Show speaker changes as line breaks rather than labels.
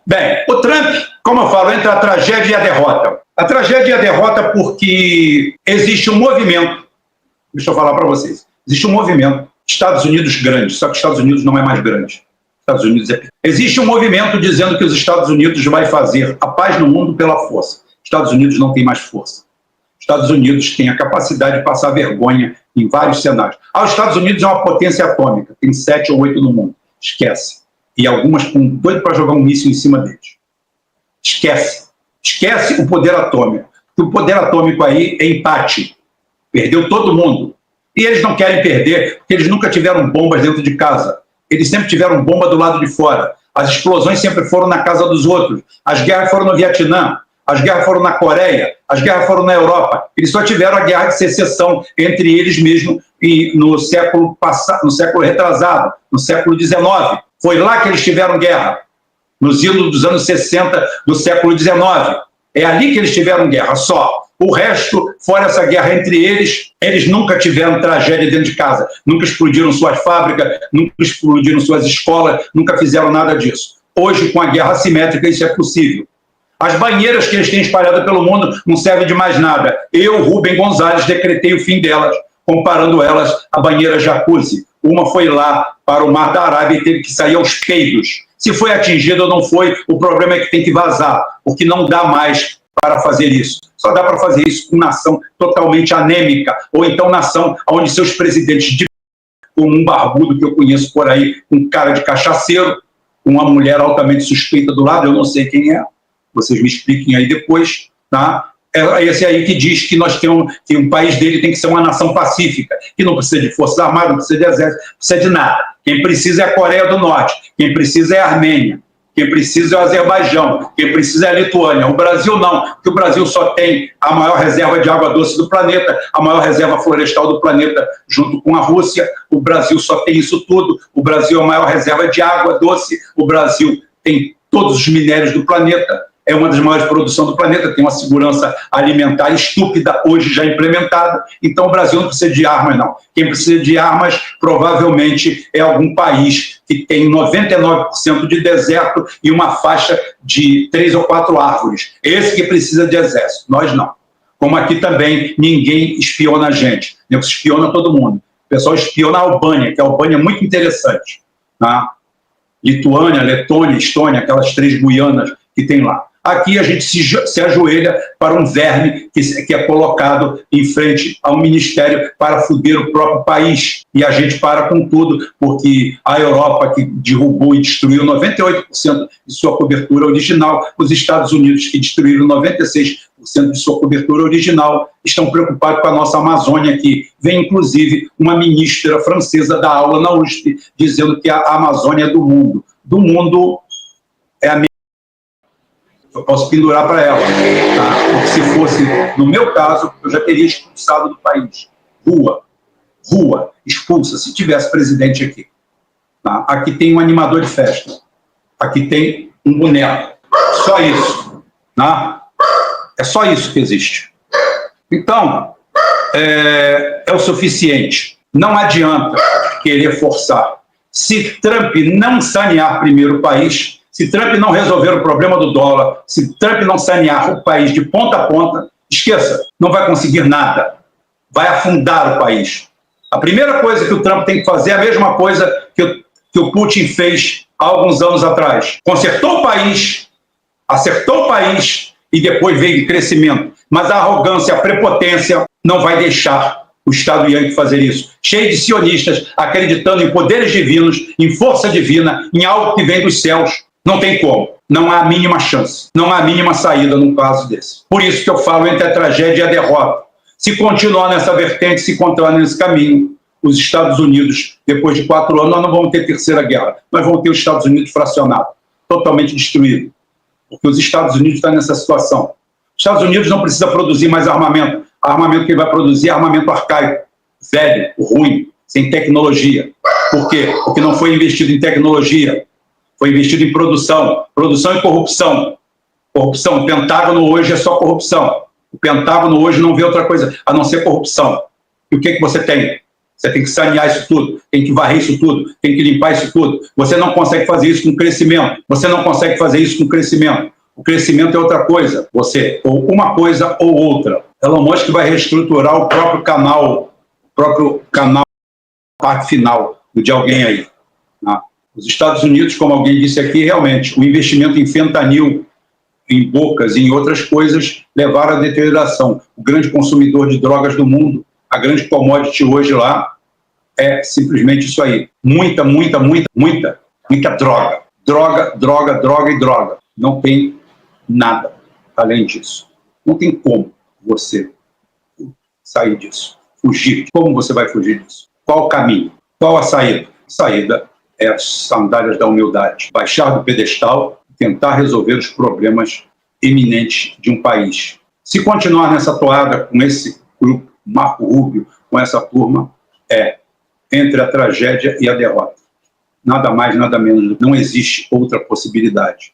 Bem, o Trump, como eu falo, entre a tragédia e a derrota. A tragédia e a derrota porque existe um movimento, deixa eu falar para vocês, existe um movimento, Estados Unidos grande, só que Estados Unidos não é mais grande. Estados Unidos é pequeno. Existe um movimento dizendo que os Estados Unidos vai fazer a paz no mundo pela força. Estados Unidos não tem mais força. Estados Unidos tem a capacidade de passar vergonha em vários cenários. Os Estados Unidos é uma potência atômica, tem 7 ou 8 no mundo. Esquece. E algumas com doido para jogar um míssil em cima deles. Esquece. Esquece o poder atômico. Porque o poder atômico aí é empate. Perdeu todo mundo. E eles não querem perder, porque eles nunca tiveram bombas dentro de casa. Eles sempre tiveram bomba do lado de fora. As explosões sempre foram na casa dos outros. As guerras foram no Vietnã. As guerras foram na Coreia, as guerras foram na Europa. Eles só tiveram a guerra de secessão entre eles mesmos no século passado, no século retrasado, no século XIX. Foi lá que eles tiveram guerra, nos idos dos anos 60 do século XIX. É ali que eles tiveram guerra, só. O resto, fora essa guerra entre eles, eles nunca tiveram tragédia dentro de casa. Nunca explodiram suas fábricas, nunca explodiram suas escolas, nunca fizeram nada disso. Hoje, com a guerra assimétrica, isso é possível. As banheiras que eles têm espalhado pelo mundo não servem de mais nada. Eu, Rubem Gonzalez, decretei o fim delas, comparando elas à banheira jacuzzi. Uma foi lá para o Mar da Arábia e teve que sair aos peidos. Se foi atingida ou não foi, o problema é que tem que vazar, porque não dá mais para fazer isso. Só dá para fazer isso com nação totalmente anêmica, ou então nação onde seus presidentes, como um barbudo que eu conheço por aí, um cara de cachaceiro, uma mulher altamente suspeita do lado, eu não sei quem é, vocês me expliquem aí depois, tá? É esse aí que diz que nós temos, que o país dele tem que ser uma nação pacífica, que não precisa de forças armadas, não precisa de exército, não precisa de nada. Quem precisa é a Coreia do Norte, quem precisa é a Armênia, quem precisa é o Azerbaijão, quem precisa é a Lituânia. O Brasil não, porque o Brasil só tem a maior reserva de água doce do planeta, a maior reserva florestal do planeta junto com a Rússia. O Brasil só tem isso tudo. O Brasil é a maior reserva de água doce. O Brasil tem todos os minérios do planeta. É uma das maiores produções do planeta, tem uma segurança alimentar estúpida, hoje já implementada. Então o Brasil não precisa de armas, não. Quem precisa de armas, provavelmente, é algum país que tem 99% de deserto e uma faixa de 3 ou 4 árvores. Esse que precisa de exército, nós não. Como aqui também, ninguém espiona a gente. Né? Espiona todo mundo. O pessoal espiona a Albânia, que a Albânia é muito interessante. Tá? Lituânia, Letônia, Estônia, aquelas 3 Guianas que tem lá. Aqui a gente se ajoelha para um verme que é colocado em frente ao ministério para foder o próprio país. E a gente para com tudo, porque a Europa, que derrubou e destruiu 98% de sua cobertura original, os Estados Unidos, que destruíram 96% de sua cobertura original, estão preocupados com a nossa Amazônia aqui. Vem, inclusive, uma ministra francesa dar aula na USP, dizendo que a Amazônia é do mundo. Do mundo é a eu posso pendurar para ela, tá? Porque se fosse, no meu caso, eu já teria expulsado do país. Rua, expulsa, se tivesse presidente aqui. Tá? Aqui tem um animador de festa, aqui tem um boneco, só isso. Tá? É só isso que existe. Então, é o suficiente. Não adianta querer forçar. Se Trump não sanear primeiro o país, se Trump não resolver o problema do dólar, se Trump não sanear o país de ponta a ponta, esqueça, não vai conseguir nada. Vai afundar o país. A primeira coisa que o Trump tem que fazer é a mesma coisa que o Putin fez há alguns anos atrás. Consertou o país, acertou o país e depois veio de crescimento. Mas a arrogância, a prepotência não vai deixar o Estado Yankee fazer isso. Cheio de sionistas acreditando em poderes divinos, em força divina, em algo que vem dos céus. Não tem como. Não há a mínima chance. Não há a mínima saída num caso desse. Por isso que eu falo entre a tragédia e a derrota. Se continuar nessa vertente, se continuar nesse caminho, os Estados Unidos, depois de 4 anos, nós não vamos ter terceira guerra. Nós vamos ter os Estados Unidos fracionado, totalmente destruído. Porque os Estados Unidos estão nessa situação. Os Estados Unidos não precisa produzir mais armamento. O armamento que ele vai produzir é armamento arcaico, velho, ruim, sem tecnologia. Por quê? Porque não foi investido em tecnologia. Foi investido em produção e corrupção. Corrupção, o Pentágono hoje é só corrupção. O Pentágono hoje não vê outra coisa a não ser corrupção. E o que você tem? Você tem que sanear isso tudo, tem que varrer isso tudo, tem que limpar isso tudo. Você não consegue fazer isso com crescimento. Você não consegue fazer isso com crescimento. O crescimento é outra coisa. Você, ou uma coisa ou outra. Elon Musk vai reestruturar o próprio canal, parte final de alguém aí. Tá? Os Estados Unidos, como alguém disse aqui, realmente, o investimento em fentanil, em bocas e em outras coisas, levaram à deterioração. O grande consumidor de drogas do mundo, a grande commodity hoje lá, é simplesmente isso aí. Muita droga. Droga. Não tem nada além disso. Não tem como você sair disso, fugir. Como você vai fugir disso? Qual o caminho? Qual a saída? A saída é as sandálias da humildade. Baixar do pedestal e tentar resolver os problemas eminentes de um país. Se continuar nessa toada com esse grupo, Marco Rubio, com essa turma, entre a tragédia e a derrota. Nada mais, nada menos. Não existe outra possibilidade.